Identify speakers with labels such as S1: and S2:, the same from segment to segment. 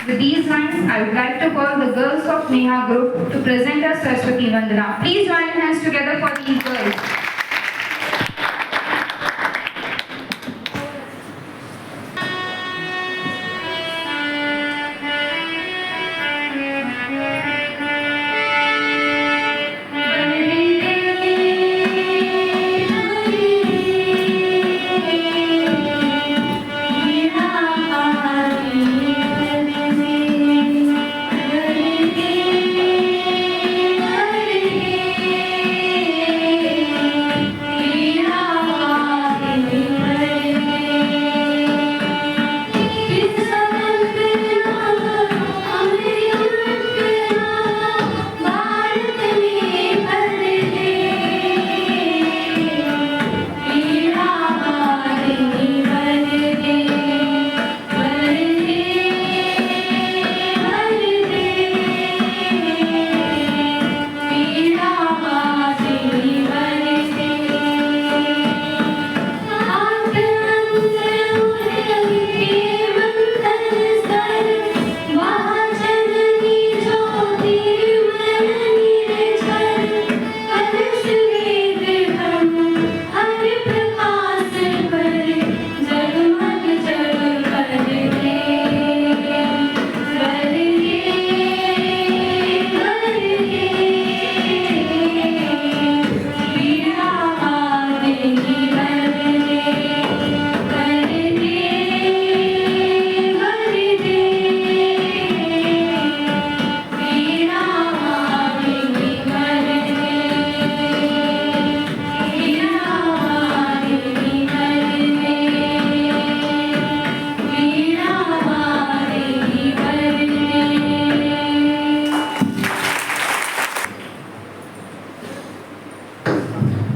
S1: With these lines, I would like to call the girls of Neha Group to present us Saraswati Vandana. Please join your hands together for these girls.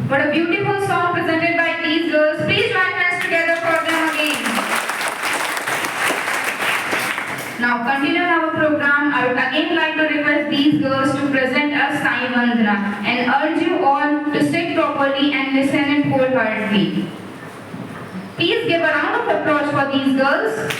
S1: What a beautiful song presented by these girls. Please join hands together for them again. Now, continuing our program, I would again like to request these girls to present us Sai Vandana and urge you all to sit properly and listen it wholeheartedly. Please give a round of applause for these girls.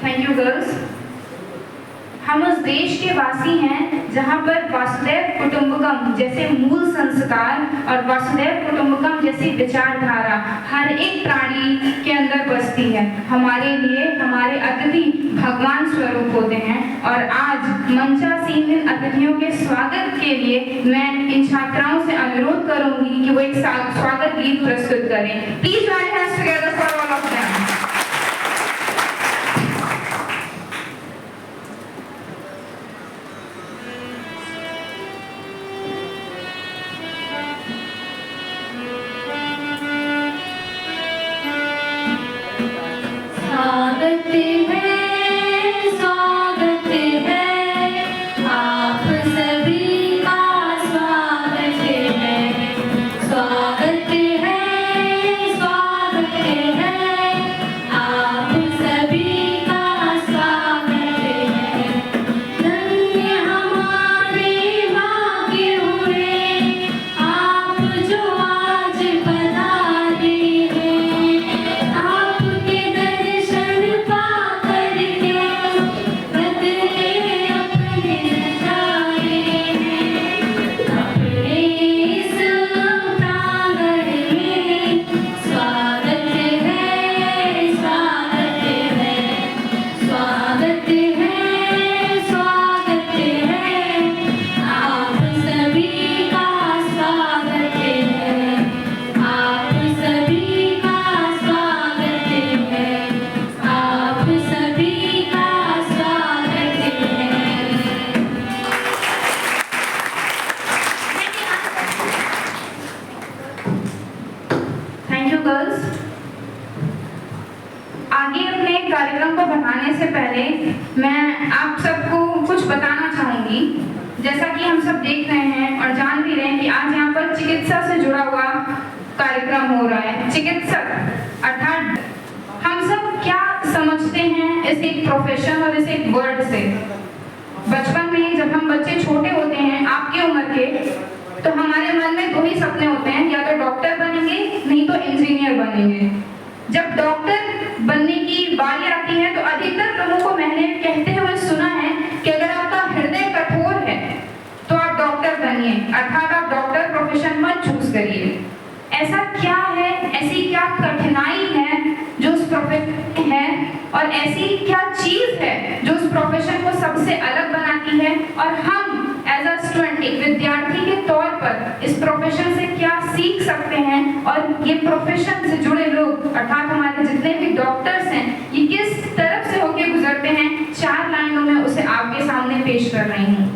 S1: Thank you girls. हम उस देश के वासी हैं जहाँ पर वासुदेव कुटुंबकम जैसे मूल संस्कार और वासुदेव कुटुंबकम जैसी विचारधारा हर एक प्राणी के अंदर बसती है। हमारे लिए हमारे अतिथि भगवान स्वरूप होते हैं और आज मंचासीन इन अतिथियों के स्वागत के लिए मैं इन छात्राओं से अनुरोध करूंगी कि वो एक स्वागत गीत प्रस्तुत करें। Please join hands together for all of them.
S2: स्वागत है
S1: आगे अपने कार्यक्रम को बढ़ाने से पहले मैं आप सबको कुछ बताना चाहूंगी। जैसा कि हम सब देख रहे हैं और जान भी रहे हैं कि आज यहाँ पर चिकित्सा से जुड़ा हुआ कार्यक्रम हो रहा है। चिकित्सक अर्थात हम सब क्या समझते हैं इस एक प्रोफेशन और इस एक वर्ड से। बचपन में जब हम बच्चे छोटे होते हैं आपकी उम्र के, तो हमारे मन में 2 ही सपने होते हैं, या तो डॉक्टर बनेंगे नहीं तो इंजीनियर बनेंगे। जब डॉक्टर बनने की बारी आती है तो अधिकतर लोगों को मैंने कहते हुए सुना है कि अगर आपका हृदय कठोर है तो आप डॉक्टर बनिए, अर्थात आप डॉक्टर प्रोफेशन मत चूज करिए। ऐसा क्या है, ऐसी क्या कठिनाई है जो उस प्रोफेशन है, और ऐसी क्या चीज है जो उस प्रोफेशन को सबसे अलग बनाती है, और हम एज अ स्टूडेंट, एक विद्यार्थी के तौर पर इस प्रोफेशन से क्या सीख सकते हैं, और ये प्रोफेशन से जुड़े लोग अर्थात हमारे जितने भी डॉक्टर्स हैं ये किस तरफ से होके गुजरते हैं। 4 लाइनों में उसे आपके सामने पेश कर रही हूँ।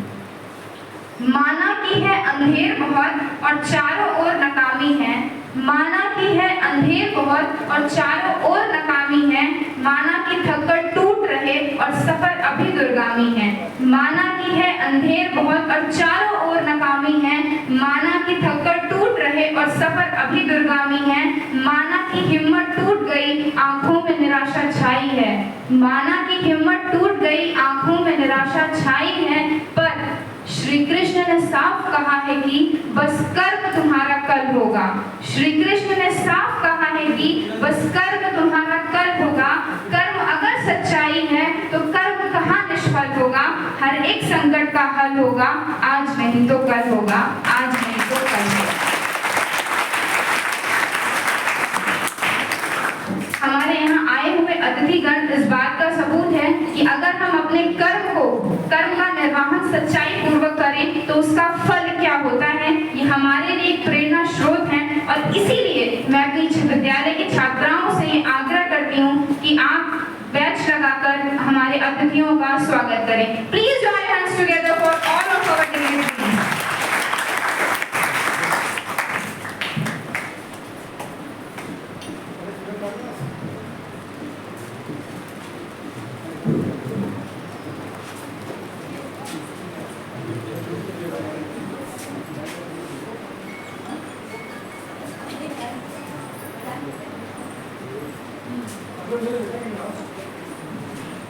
S1: माना की है अंधेर बहुत और चारों ओर नकामी है, माना की है अंधेर बहुत और चारों ओर नकामी है, माना की थककर टूट रहे और सफर अभी दुर्गामी है। माना की है अंधेर बहुत और चारों ओर नकामी है, माना की थककर टूट रहे और सफर अभी दुर्गामी है, माना की हिम्मत टूट गई आंखों में निराशा छाई है, माना की हिम्मत टूट गई आंखों में निराशा छाई है, पर श्री कृष्ण ने साफ कहा है कि बस कर्म तुम्हारा कल होगा। श्री कृष्ण ने साफ कहा है कि बस कर्म तुम्हारा कल होगा। कर्म अगर सच्चाई है तो कर्म कहाँ निष्फल होगा। हर एक संकट का हल होगा, आज नहीं तो कल होगा, आज नहीं तो कल होगा। हमारे यहाँ आए हुए अतिथिगण इस बात का सबूत है कि अगर हम अपने कर्म का निर्वाहन सच्चाई पूर्वक करें तो उसका फल क्या होता है, ये हमारे लिए एक प्रेरणा स्रोत है। और इसीलिए मैं अपनी विद्यालय के छात्राओं से ये आग्रह करती हूँ कि आप बैच लगाकर हमारे अतिथियों का स्वागत करें। Please join hands together for all of our dignitaries.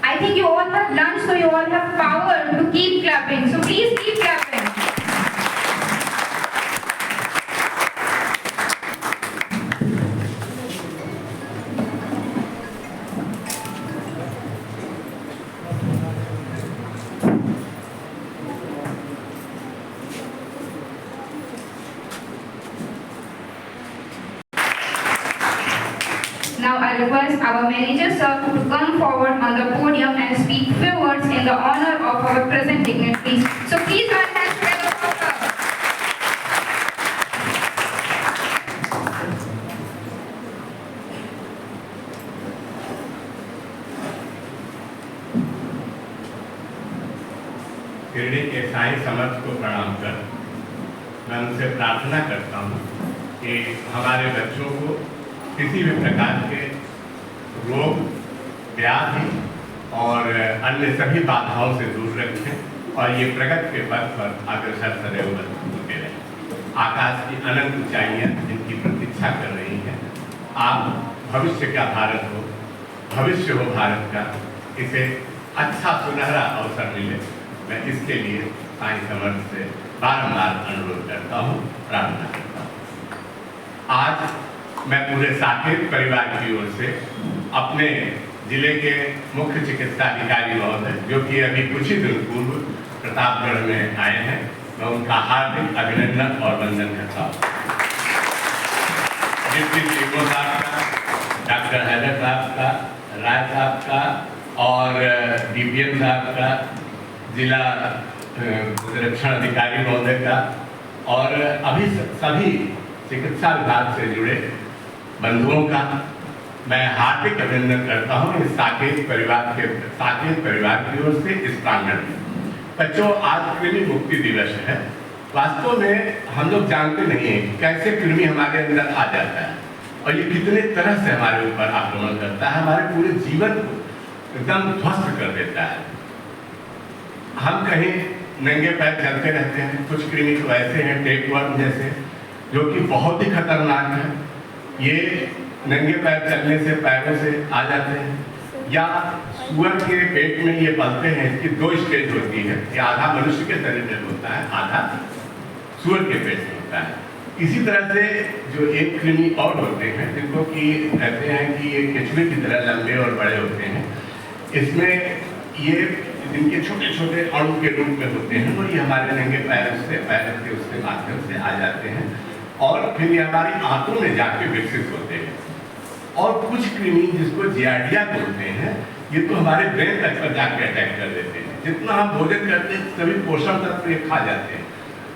S1: I think you all have lunch, so you all have power to keep clapping. So please keep clapping. Now I request our manager sir to come forward on the podium and speak few words in the honor of our present dignitaries. So please join hands together for her.
S2: Shirdi के साईं समर्थ को प्रणाम कर मैं उनसे प्रार्थना करता हूँ कि हमारे बच्चों को किसी भी प्रकार के रोग, व्याधि और अन्य सभी बाधाओं से दूर रखें और ये प्रगति के पथ पर अग्रसर सदैव होते रहें। आकाश की अनंत ऊंचाइयाँ जिनकी प्रतीक्षा कर रही हैं, आप भविष्य का भारत हो, भविष्य हो भारत का, इसे अच्छा सुनहरा अवसर मिले, मैं इसके लिए साईं समर्थ से बारंबार अनुरोध करता हूँ, प्रार्थना करता हूँ। आज मैं पूरे साकेत परिवार की ओर से अपने जिले के मुख्य चिकित्सा अधिकारी महोदय, जो कि अभी कुछ ही दिन पूर्व प्रतापगढ़ में आए हैं, मैं उनका हार्दिक अभिनंदन और वंदन करता हूँ। डिप्टी सीएमओ साहब का, डॉक्टर हैदर साहब का, राय साहब का और डीपीएम साहब का, जिला संरक्षण अधिकारी महोदय का और अभी सभी चिकित्सा विभाग से जुड़े बंधुओं का मैं हार्दिक अभिनंदन करता हूँ इस साकेत परिवार की ओर से इस प्रांगण में। बच्चों, आज कृमि मुक्ति दिवस है। वास्तव में हम लोग जानते नहीं हैं कैसे कृमि हमारे अंदर आ जाता है और ये कितने तरह से हमारे ऊपर आक्रमण करता है, हमारे पूरे जीवन को एकदम ध्वस्त कर देता है। हम कहीं नंगे पैर चलते रहते हैं, कुछ कृमि तो ऐसे हैं टेपवर्म जैसे, जो कि बहुत ही खतरनाक है। ये नंगे पैर चलने से पैरों से आ जाते हैं, या सुअर के पेट में ये पलते हैं। इसकी 2 स्टेज होती है, ये आधा मनुष्य के शरीर में होता है, आधा सुअर के पेट में होता है। इसी तरह से जो एक कृमि और होते हैं जिनको कि कहते हैं कि ये केचुए की तरह लंबे और बड़े होते हैं, इसमें ये जिनके छोटे छोटे अणु के रूप में होते हैं, और ये हमारे नंगे पैर के उसके माध्यम से आ जाते हैं और फिर ये हमारी आंतों में जाके विकसित होते हैं। और कुछ कृमि जिसको जियार्डिया बोलते हैं, ये तो हमारे ब्रेन तक पर जाके अटैक कर देते हैं। जितना हम भोजन करते हैं सभी पोषण तत्व ये खा जाते हैं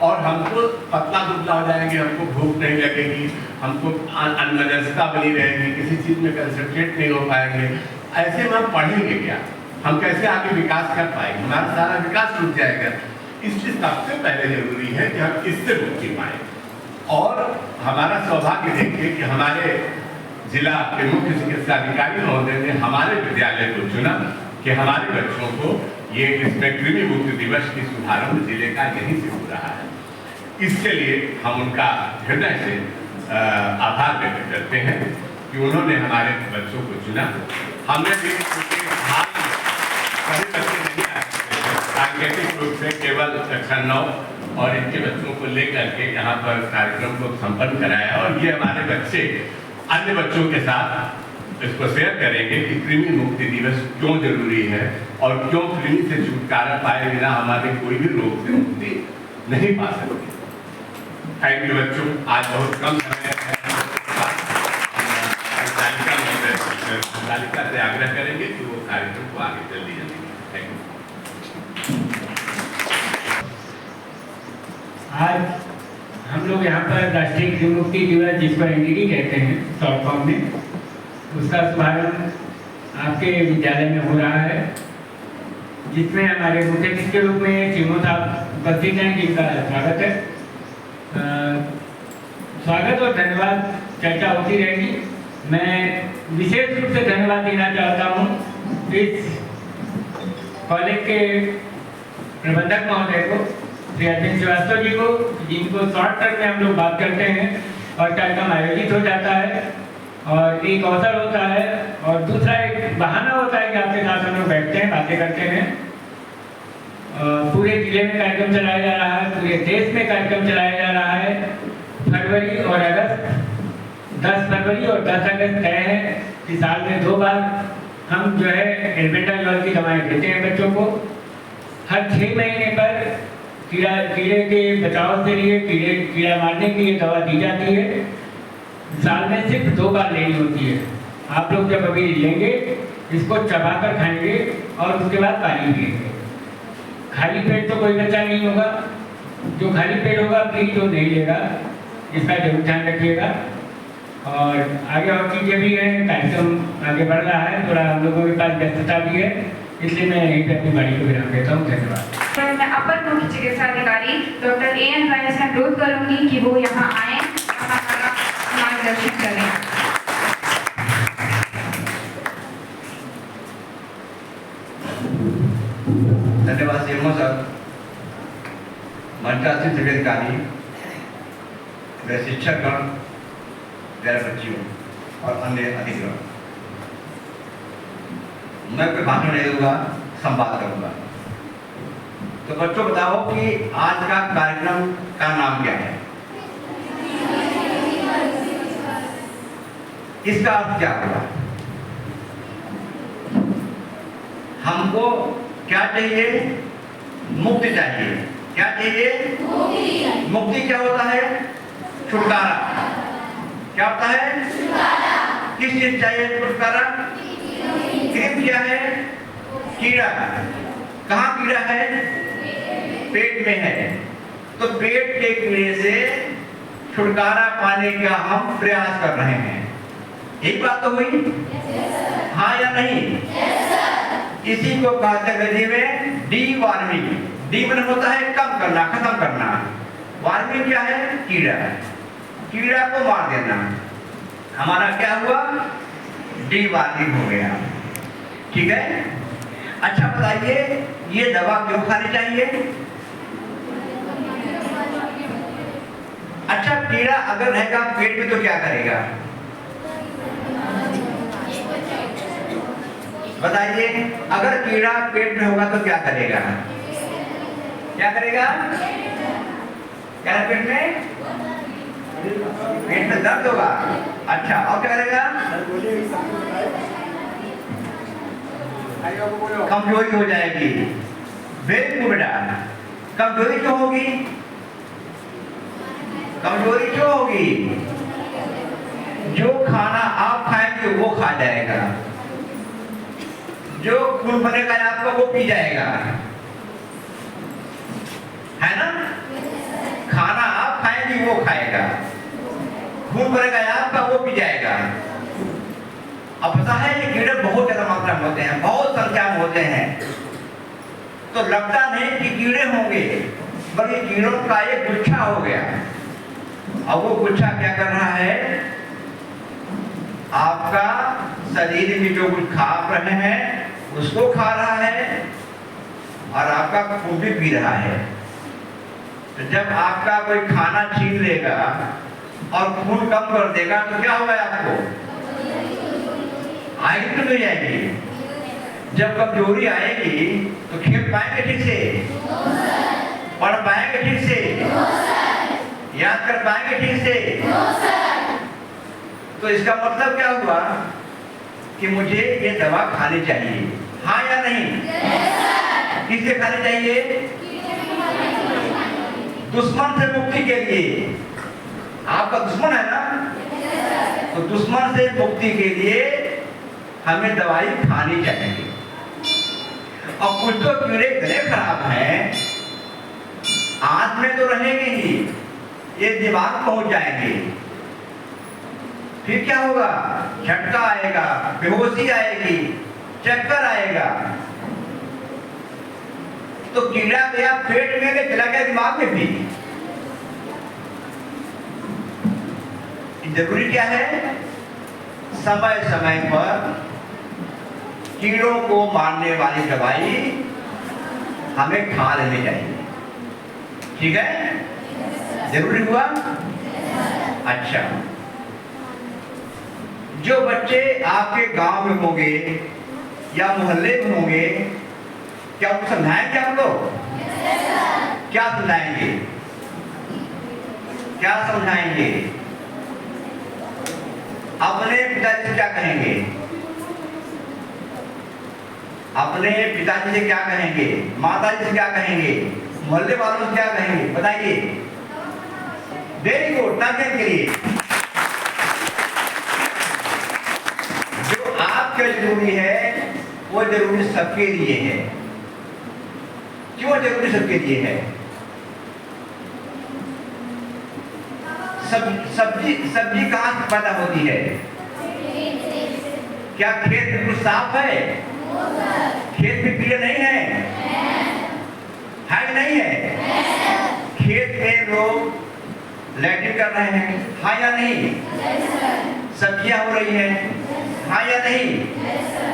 S2: और हमको पतला दुबला हो जाएंगे, हमको भूख नहीं लगेगी, हमको अनमनस्कता बनी रहेगी, किसी चीज़ में कंसंट्रेट नहीं हो पाएंगे। ऐसे में हम पढ़ेंगे क्या, हम कैसे आगे विकास कर पाएंगे, हमारा सारा विकास रुक जाएगा। इसलिए सबसे पहले जरूरी है कि हम इससे मुक्ति पाएँ। और हमारा सौभाग्य देखिए कि हमारे जिला के मुख्य चिकित्सा अधिकारी महोदय ने हमारे विद्यालय को चुना कि हमारे बच्चों को ये इसमें कृमि मुक्त दिवस की शुभारंभ जिले का यहीं से हो रहा है। इसके लिए हम उनका हृदय से आभार व्यक्त करते हैं कि उन्होंने हमारे बच्चों को चुना। हमने भी सभी बच्चे नहीं आए, सांकेतिक रूप से केवल कक्षा 9 और इनके बच्चों को लेकर के यहाँ पर कार्यक्रम को संपन्न कराया, और ये हमारे बच्चे अन्य बच्चों के साथ इसको शेयर करेंगे कि कृमि मुक्ति दिवस क्यों जरूरी है और क्यों कृमि से छुटकारा पाए बिना हमारे कोई भी रोग से मुक्ति नहीं पा सकते। थैंक यू बच्चों, आज बहुत कम समय है। तालिका से आग्रह करेंगे कि वो कार्यक्रम को आगे जल्दी जल्दी। Thank you.
S3: आज हम लोग यहाँ पर राष्ट्रीय कृमि मुक्ति दिवस, जिसको एनडीडी कहते हैं शॉर्ट फॉर्म में, उसका शुभारंभ आपके विद्यालय में हो रहा है, जिसमें हमारे मुख्य अतिथि के रूप में चिमो साहब उपस्थित हैं, जिनका स्वागत है। स्वागत और धन्यवाद चर्चा होती रहेगी। मैं विशेष रूप से धन्यवाद देना चाहता हूँ इस कॉलेज के प्रबंधक महोदय को, श्री अरविंद श्रीवास्तव जी को, जिनको शॉर्ट टर्म में हम लोग बात करते हैं और कार्यक्रम आयोजित हो जाता है और एक अवसर होता है और दूसरा एक बहाना होता है कि आपके साथ हम लोग बैठते हैं, बातें करते हैं। पूरे जिले में कार्यक्रम चलाया जा रहा है, पूरे देश में कार्यक्रम चलाया जा रहा है। फरवरी और अगस्त, 10 फरवरी और 10 अगस्त तय है कि साल में 2 बार हम जो है एल्बेंडाजोल की दवाएं देते हैं बच्चों को। हर 6 महीने पर कीड़े के बचाव के लिए, कीड़ा मारने के लिए दवा दी जाती है। साल में सिर्फ 2 बार लेनी होती है। आप लोग जब अभी लेंगे इसको चबा कर खाएंगे और उसके बाद पानी पिएंगे। खाली पेट तो कोई बच्चा नहीं होगा, जो खाली पेट होगा प्लीज तो नहीं लेगा, इसका जरूर ध्यान रखिएगा। और आगे और चीज़ें भी हैं, कार्यक्रम आगे बढ़ रहा है, थोड़ा हम लोगों के पास व्यस्तता भी है, इसलिए मैं यहीं पर अपनी बारी को विराम देता हूँ। धन्यवाद।
S1: मैं अपर मुख्य चिकित्सा अधिकारी डॉक्टर AN राय से अनुरोध करूंगी कि वो यहाँ आए, हमारा मार्गदर्शन करें।
S4: धन्यवाद सीएमओ सर, मंचासीन सभी अधिकारी, मेरे शिक्षकगण, मेरे बच्चियों और अन्य अधिगण। मैं कोई भाषण नहीं दूंगा, संवाद करूंगा। तो बच्चों बताओ कि आज का कार्यक्रम का नाम क्या है? इसका अर्थ क्या होगा? हमको क्या चाहिए? मुक्ति चाहिए। क्या चाहिए? मुक्ति क्या होता है? छुटकारा। क्या होता है? छुटकारा। किस चीज चाहिए छुटकारा? कृमि क्या है? कीड़ा। कहाँ कीड़ा है? पेट में है। तो पेट के कीड़े से छुटकारा पाने का हम प्रयास कर रहे हैं। एक बात तो हुई? हाँ या नहीं? इसी को कहते हैं अंग्रेजी में डीवॉर्मिंग। डी मतलब होता है कम करना, खत्म करना। वार्मिंग क्या है? कीड़ा। कीड़ा को मार देना। हमारा क्या हुआ? डीबार्किंग हो गया। ठीक है। अच्छा बताइए, ये दवा क्यों खानी चाहिए? अच्छा, कीड़ा अगर रहेगा पेट में तो क्या करेगा? बताइए, अगर कीड़ा पेट में होगा तो क्या करेगा? क्या करेगा? क्या पेट में? पेट में दर्द होगा। अच्छा, और क्या करेगा? कमजोरी हो जाएगी। वेरी गुड बेटा। कमजोरी क्यों होगी? कमजोरी क्यों होगी? जो खाना आप खाएंगे वो खा जाएगा, जो खून बनेगा आपका वो पी जाएगा, है ना? खाना आप खाएंगे वो खाएगा, खून बनेगा आपका वो पी जाएगा। अब पता है ये कीड़े बहुत ज्यादा मात्रा में होते हैं, बहुत संख्या में होते हैं। तो लगता नहीं कि कीड़े होंगे, बल्कि कीड़ों का एक गुच्छा हो गया। अब वो गुच्छा क्या कर रहा है? आपका शरीर में जो कुछ खा रहे हैं उसको खा रहा है और आपका खून भी पी रहा है। तो जब आपका कोई खाना छीन लेगा और खून कम कर देगा तो क्या होगा? आपको आएगी तो नहीं आएगी? जब कमजोरी आएगी तो खेल पाएंगे ठीक से? पढ़ पाएंगे ठीक से? याद कर पाएंगे ठीक से? तो इसका मतलब क्या हुआ कि मुझे ये दवा खानी चाहिए, हाँ या नहीं? किससे खानी चाहिए? दुश्मन से मुक्ति के लिए। आपका दुश्मन है ना, तो दुश्मन से मुक्ति के लिए हमें दवाई खानी चाहिए। और कुछ तो कीड़े इतने खराब हैं, आंत में तो रहेंगे ही, ये दिमाग पहुंच जाएंगे। फिर क्या होगा? झटका आएगा, बेहोशी आएगी, चक्कर आएगा। तो कीड़ा गया पेट में, चला गया दिमाग में भी। जरूरी क्या है? समय समय पर कीड़ों को मारने वाली दवाई हमें खा लेनी चाहिए। ठीक है? जरूरी हुआ? अच्छा, जो बच्चे आपके गांव में होंगे या मोहल्ले में होंगे, क्या उनको समझाएंगे आप लोग? क्या समझाएंगे? क्या समझाएंगे? अपने पिताजी से क्या कहेंगे? अपने पिताजी से क्या कहेंगे? माताजी से क्या कहेंगे? मोहल्ले वालों से क्या कहेंगे? बताइए। वेरी गुड, ताकत के लिए। जो आपके जरूरी है वो जरूरी सबके लिए है। क्यों जरूरी सबके लिए है? सब्जी कहाँ से पैदा होती है? क्या खेत बिल्कुल साफ है? खेत में कीड़े नहीं है? है कि नहीं है? खेत में लोग लैट्रिन कर रहे हैं, हाँ या नहीं? सब्जियां हो रही हैं, हाँ या नहीं?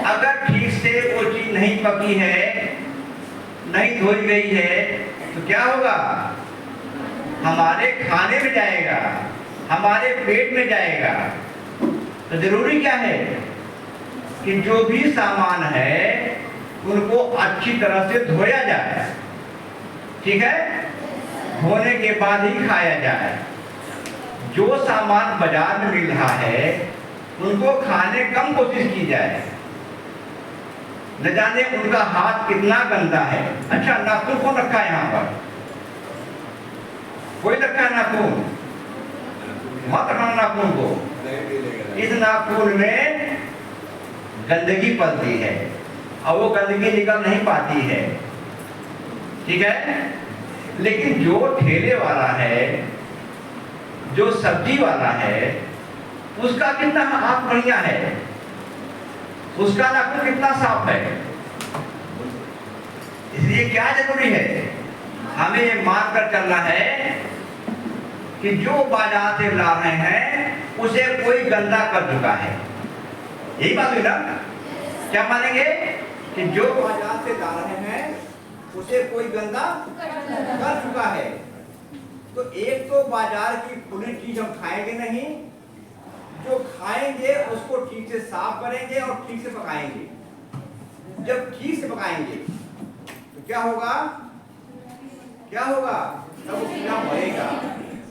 S4: अगर ठीक से वो चीज नहीं पकी है, नहीं धोई गई है, तो क्या होगा? हमारे खाने में जाएगा, हमारे पेट में जाएगा। तो जरूरी क्या है कि जो भी सामान है उनको अच्छी तरह से धोया जाए। ठीक है? धोने के बाद ही खाया जाए। जो सामान बाजार में मिल रहा है उनको खाने कम कोशिश की जाए। न जाने उनका हाथ कितना गंदा है। अच्छा, नाखून कौन रखा है यहाँ पर? कोई रखा है नाखून? मत रखना नाखून को। इस नाखून में गंदगी पलती है और वो गंदगी निकल नहीं पाती है। ठीक है? लेकिन जो ठेले वाला है, जो सब्जी वाला है, उसका कितना हाथ बढ़िया है, उसका नाखून कितना साफ है। इसलिए क्या जरूरी है? हमें मान कर चलना है कि जो बाजार से ला रहे हैं उसे कोई गंदा कर चुका है। यही बात हुई ना? क्या मानेंगे कि जो बाजार से ला रहे हैं उसे कोई गंदा कर चुका है। तो एक तो बाजार की खुली चीज हम खाएंगे नहीं, जो खाएंगे उसको ठीक से साफ करेंगे और ठीक से पकाएंगे। जब ठीक से पकाएंगे तो क्या होगा? क्या होगा? तब वो कीड़ा मरेगा।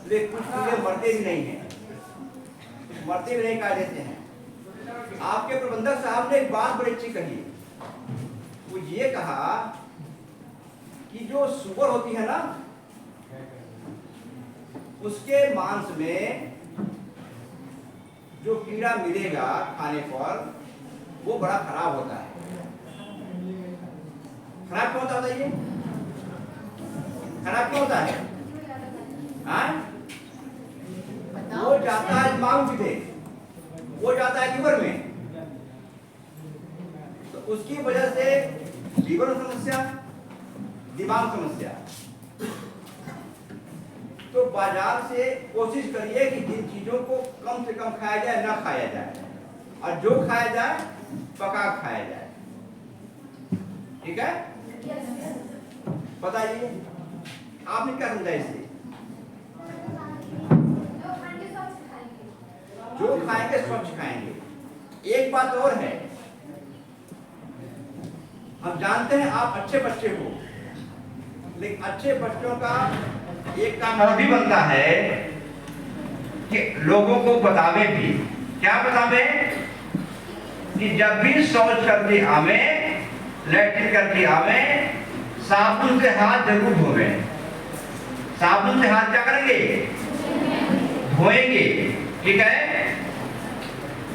S4: लेकिन कुछ कीड़े मरते भी नहीं हैं, कुछ मरते भी नहीं कायदे से हैं। आपके प्रबंधक साहब ने एक बात बड़ी अच्छी कही। वो ये कहा कि जो सुअर होती है ना, उसके मांस में जो कीड़ा मिलेगा खाने पर वो बड़ा खराब होता है। खराब क्यों होता है? ये खराब क्यों होता है? वो जाता है दिमाग में, वो जाता है लीवर में, तो उसकी वजह से लीवर समस्या, दिमाग समस्या। तो बाजार से कोशिश करिए कि इन चीजों को कम से कम खाया जाए, ना खाया जाए, और जो खाया जाए पका खाया जाए। ठीक है? बताइए आपने क्या समझा इससे? जो खाएंगे स्वच्छ खाएंगे। एक बात और है, हम जानते हैं आप अच्छे बच्चे हो, लेकिन अच्छे बच्चों का एक काम और भी बनता है कि लोगों को बतावे भी। क्या बतावे? कि जब भी शौच करके आवे, लैट्रिन करके आवे, साबुन से हाथ जरूर धोवे। साबुन से हाथ क्या करेंगे? धोएंगे। ठीक है?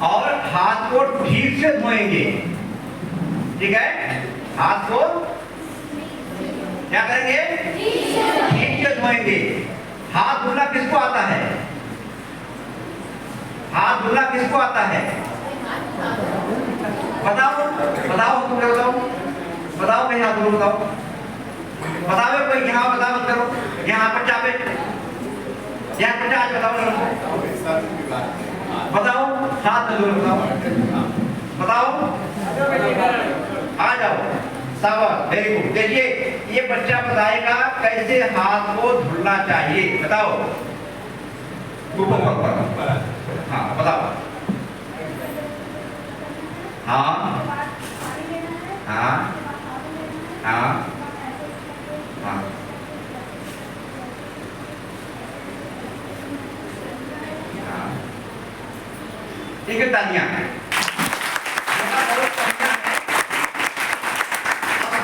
S4: और हाथ को ठीक से धोएंगे। ठीक है? हाथ को क्या करेंगे? ठीक से धोएंगे। हाथ धोना किसको आता है? हाथ धोना किसको आता है? बताओ बताओ, तुम बताओ, बताओ कहीं हाथ धो, बताओ, बताओ कोई। यहाँ बताओ, मत करो, यहाँ पर चापे, यहाँ पर चाप, बताओ, हाथ धो, बताओ, आ जाओ। शाबाश, वेरी गुड। देखिए ये बच्चा बताएगा कैसे हाथ को धुलना चाहिए। बताओ। हाँ बताओ। हाँ हाँ हाँ हाँ। ठीक है, तालियां।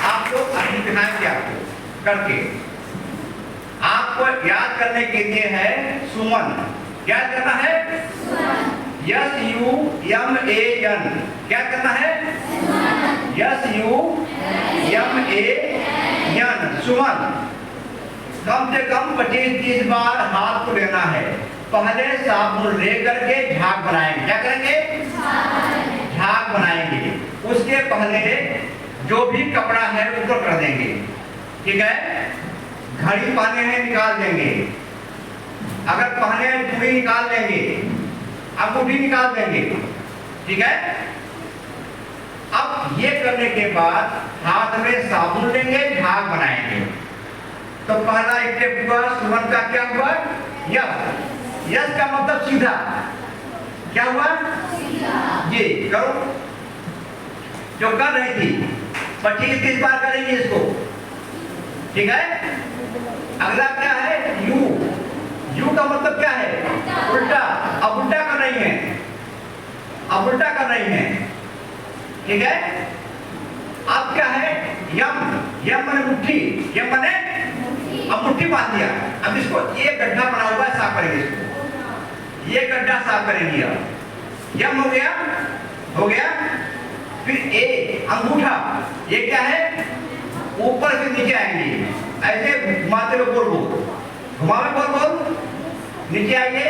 S4: आप लोग अभी दिखाएंगे आपको करके। आपको याद करने के लिए है सुमन। क्या करना है? SUMAN। क्या करना है? SUMAN, सुमन। कम से कम 25-30 बार हाथ को लेना है। पहले साबुन लेकर के झाग बनाएंगे। क्या करेंगे? झाग बनाएंगे। उसके पहले जो भी कपड़ा है ऊपर कर देंगे। ठीक है? घड़ी पहने हैं निकाल देंगे, अगर पहने हैं चूड़ी निकाल देंगे, अंगूठी निकाल देंगे। ठीक है? अब ये करने के बाद हाथ में साबुन लेंगे, झाग बनाएंगे। तो पहला स्टेप हुआ सुमन का। क्या हुआ? यस। यस का मतलब सीधा। क्या हुआ? ये करो जो कर रही थी। 25-30 बार करेंगे इसको। ठीक है? अगला क्या है? यू। यू का मतलब क्या है? उल्टा। अब उल्टा कर रही है, अब उल्टा कर रही है। ठीक है? अब क्या है? यम। यम माने मुट्ठी। यम माने अब मुट्ठी बांध दिया। अब इसको ये गड्ढा बना हुआ है, साफ करेंगे इसको। ये गड्ढा साफ करेंगे। अब यम हो गया, हो गया। फिर ए अंगूठा। ये क्या है? ऊपर से नीचे आएंगे, ऐसे घुमाते हुए गोल गोल घुमावे, गोल गोल नीचे आएंगे।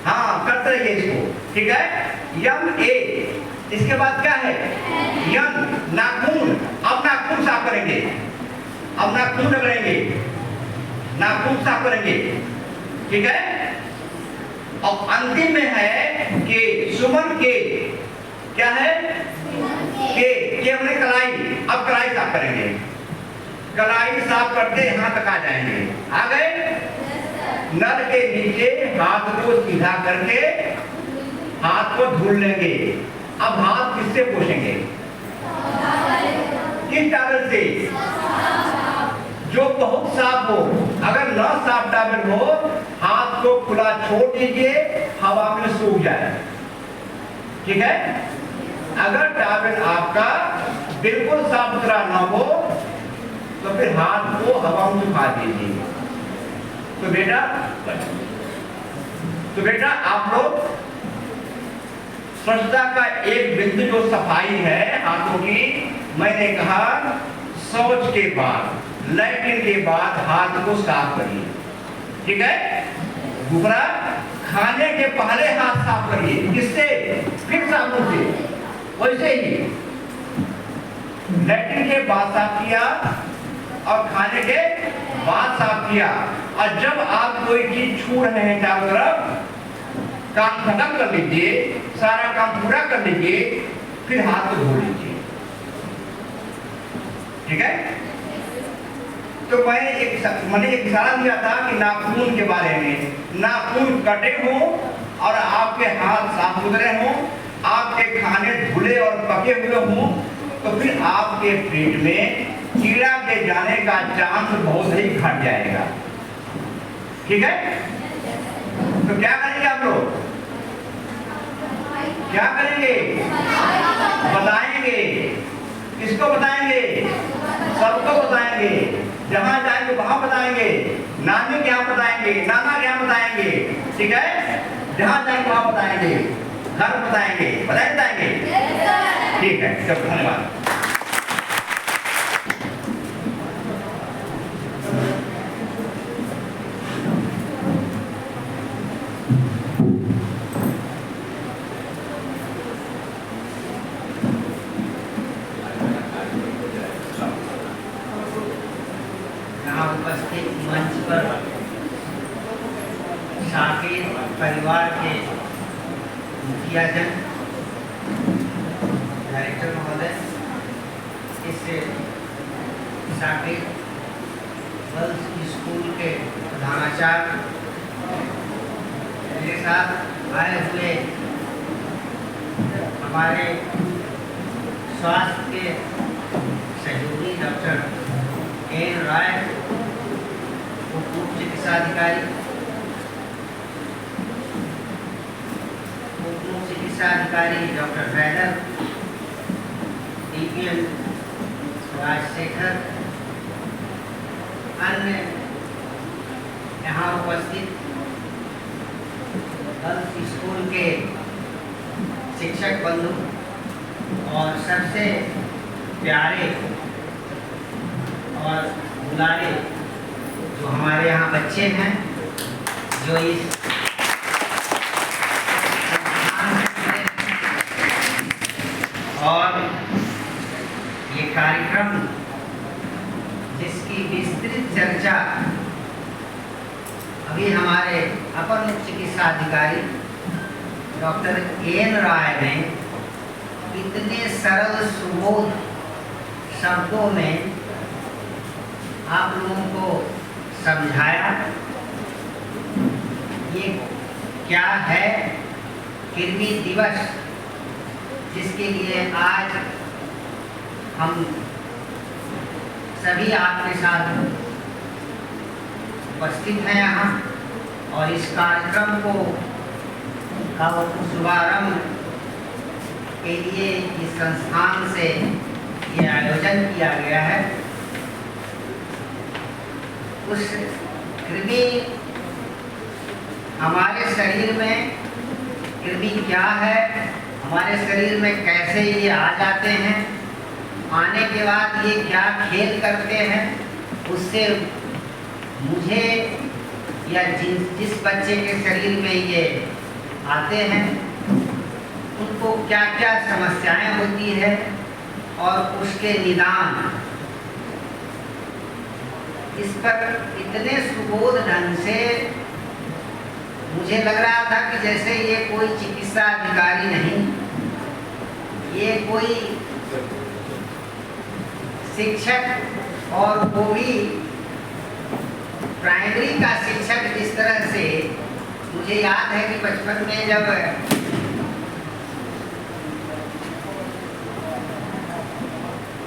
S4: हाँ करते रहिए इसको। ठीक है? यम ए। इसके बाद क्या है? यन नाखून। अब नाखून साफ करेंगे, अब नाखून रगड़ेंगे, नाखून साफ करेंगे। ठीक है। और अंतिम में है के, सुमन के, क्या है के हमने कलाई। अब कलाई साफ करेंगे, कलाई साफ करते यहाँ तक आ जाएंगे। आ गए, नल के नीचे हाथ को सीधा करके हाथ को धुल लेंगे। अब हाथ किससे पोंछेंगे? किस टॉवल से? जो बहुत साफ हो। अगर न साफ टॉवल हो, हाथ को खुला छोड़ दीजिए, हवा में सूख जाए, ठीक है। अगर टॉवल आपका बिल्कुल साफ सुथरा न हो तो फिर हाथ को हवा में सुखा दीजिए। तो बेटा आप लोग स्वच्छता का एक बिंदु जो सफाई है हाथों की, मैंने कहा शौच के बाद, लैट्रिन के बाद हाथ को साफ करिए, ठीक है। दूसरा, खाने के पहले हाथ साफ करिए। किससे? फिर साबुन से। वैसे ही लैट्रिन के बाद साफ किया और खाने के बाद साफ किया। और जब आप कोई चीज छू रहे हैं चारों तरफ, काम खत्म कर लीजिए, सारा काम पूरा कर लीजिए, फिर हाथ को धो लीजिए, ठीक है। तो मैंने एक इशारा दिया था कि नाखून के बारे में। नाखून कटे हों और आपके हाथ साफ सुथरे हों, आपके खाने धुले और पके हुए हों, तो फिर आपके पेट में कीड़ा के जाने का चांस बहुत ही घट जाएगा, ठीक है। तो क्या करेंगे आप लोग? क्या करेंगे? बताएंगे। किसको बताएंगे? सबको बताएंगे। जहां जाएंगे वहां बताएंगे, नानी के यहाँ बताएंगे, नाना के यहाँ बताएंगे, ठीक है। जहां जाएंगे वहां बताएंगे, घर बताएंगे, बताएंगे, ठीक है। चलो, धन्यवाद।
S5: उपस्थित मंच पर शाकिर परिवार के मुखिया जन, डायरेक्टर महोदय, इस शाकिर गर्ल्स स्कूल के प्रधानाचार्य, मेरे साथ आए हुए हमारे स्वास्थ्य के सहयोगी डॉक्टर एन राय, उप चिकित्सा अधिकारी, उप चिकित्सा अधिकारी डॉक्टर वैदर, डीपीएम राजशेखर, अन्य यहाँ उपस्थित गर्ल्स स्कूल के शिक्षक बंधु और सबसे प्यारे और दुलारे जो हमारे यहाँ बच्चे हैं, जो इस और ये कार्यक्रम जिसकी विस्तृत चर्चा अभी हमारे अपर मुख्य चिकित्सा अधिकारी डॉक्टर एन राय ने इतने सरल सुबोध शब्दों में आप लोगों को समझाया। ये क्या है कृमि दिवस, जिसके लिए आज हम सभी आपके साथ उपस्थित हैं यहाँ, और इस कार्यक्रम को का शुभारंभ के लिए इस संस्थान से ये आयोजन किया गया है। उस कृमि, हमारे शरीर में कृमि क्या है, हमारे शरीर में कैसे ये आ जाते हैं, आने के बाद ये क्या खेल करते हैं, उससे मुझे या जिस बच्चे के शरीर में ये आते हैं उनको क्या क्या समस्याएं होती है, और उसके निदान, इस पर इतने सुबोध ढंग से मुझे लग रहा था कि जैसे ये कोई चिकित्सा अधिकारी नहीं, ये कोई शिक्षक, और वो भी प्राइमरी का शिक्षक। जिस तरह से मुझे याद है कि बचपन में जब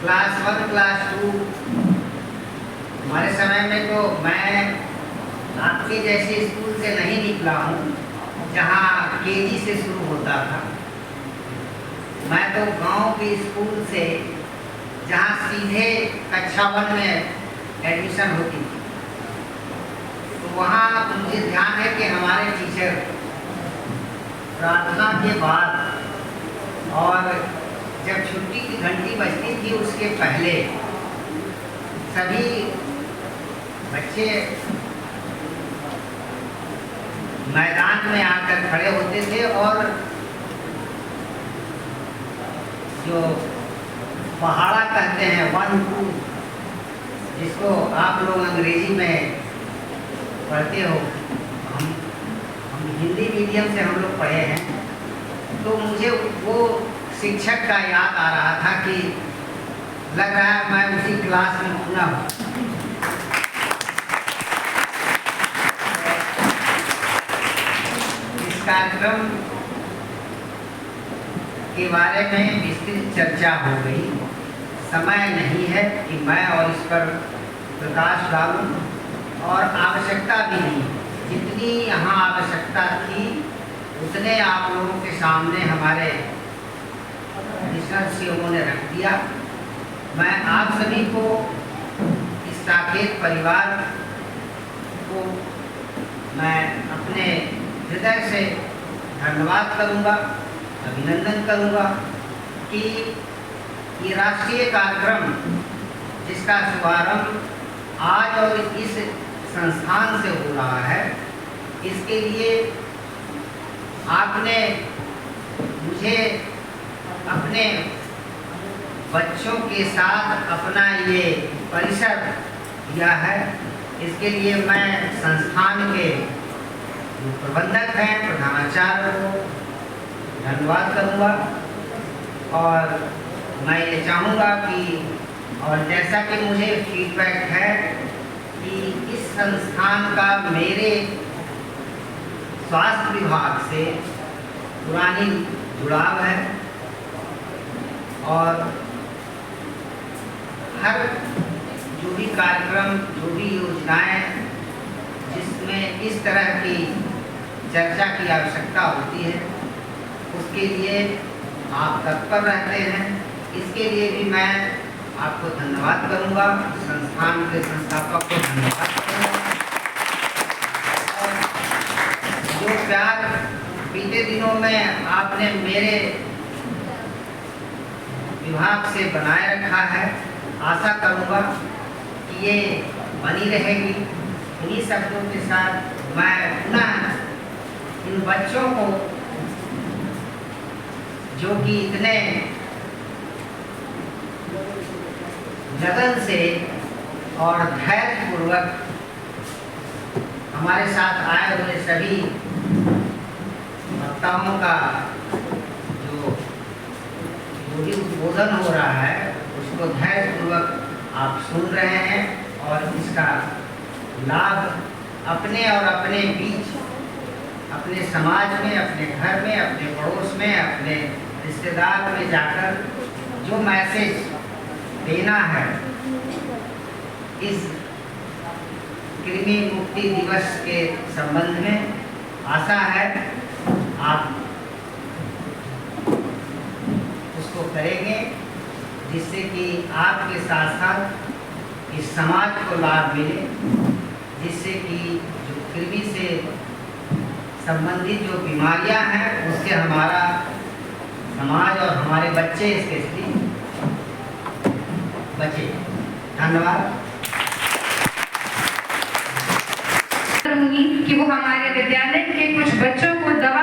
S5: क्लास 1 क्लास 2 हमारे समय में, तो मैं आपके जैसे स्कूल से नहीं निकला हूँ जहाँ केजी से शुरू होता था। मैं तो गांव के स्कूल से, जहाँ सीधे कक्षा 1 में एडमिशन होती थी, तो वहाँ मुझे ध्यान है कि हमारे टीचर प्रार्थना के बाद और जब छुट्टी की घंटी बजती थी उसके पहले सभी बच्चे मैदान में आकर खड़े होते थे और जो पहाड़ा कहते हैं 1 2, जिसको आप लोग अंग्रेजी में पढ़ते हो, हम हिंदी मीडियम से हम लोग पढ़े हैं, तो मुझे वो शिक्षक का याद आ रहा था कि लग रहा है मैं उसी क्लास में पूरा हूँ। इस कार्यक्रम के बारे में विस्तृत चर्चा हो गई, समय नहीं है कि मैं और इस पर प्रकाश डालूं, और आवश्यकता भी नहीं। जितनी यहाँ आवश्यकता थी उतने आप लोगों के सामने हमारे सीओ ने रख दिया। मैं आप सभी को, इस साकेत परिवार को मैं अपने हृदय से धन्यवाद करूंगा, अभिनंदन करूंगा कि ये राष्ट्रीय कार्यक्रम जिसका शुभारंभ आज और इस संस्थान से हो रहा है, इसके लिए आपने मुझे अपने बच्चों के साथ अपना ये परिसर दिया है। इसके लिए मैं संस्थान के जो प्रबंधक हैं, प्रधानाचार्य को धन्यवाद करूंगा, और मैं ये चाहूँगा कि, और जैसा कि मुझे फीडबैक है कि इस संस्थान का मेरे स्वास्थ्य विभाग से पुरानी जुड़ाव है, और हर जो भी कार्यक्रम, जो भी योजनाएं जिसमें इस तरह की चर्चा की आवश्यकता होती है, उसके लिए आप तत्पर रहते हैं। इसके लिए भी मैं आपको धन्यवाद करूंगा, संस्थान के संस्थापक को धन्यवाद करूंगा। और जो प्यार बीते दिनों में आपने मेरे विभाग से बनाए रखा है, आशा करूंगा कि ये बनी रहेगी। इन्हीं शब्दों के साथ मैं पुनः इन बच्चों को, जो कि इतने लगन से और धैर्यपूर्वक हमारे साथ आए हुए सभी वक्ताओं का जो भी उद्बोधन हो रहा है, उसको धैर्यपूर्वक आप सुन रहे हैं, और इसका लाभ अपने और अपने बीच, अपने समाज में, अपने घर में, अपने पड़ोस में, अपने रिश्तेदार में जाकर जो मैसेज देना है इस कृमि मुक्ति दिवस के संबंध में, आशा है आप उसको करेंगे, जिससे कि आपके साथ साथ इस समाज को लाभ मिले, जिससे कि जो कृमि से संबंधित जो बीमारियां हैं उससे हमारा समाज और हमारे बच्चे स्पेशली बचे। धन्यवाद।
S1: करूंगी कि वो हमारे विद्यालय के कुछ बच्चों को दवा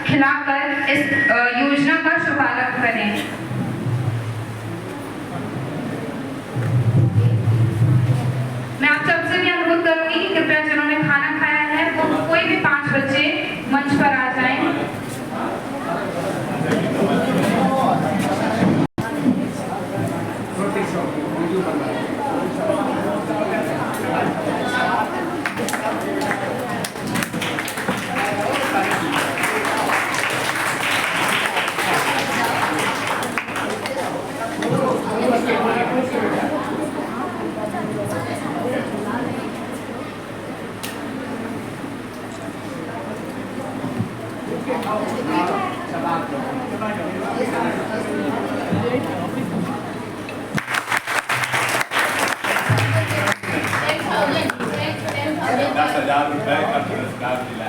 S1: खिलाकर इस योजना का शुभारंभ करें। मैं आप सबसे भी अनुरोध करूंगी कि कृपया जिन्होंने खाना खाया है वो कोई भी 5 बच्चे
S2: 1000 रुपये का पुरस्कार दिलाया।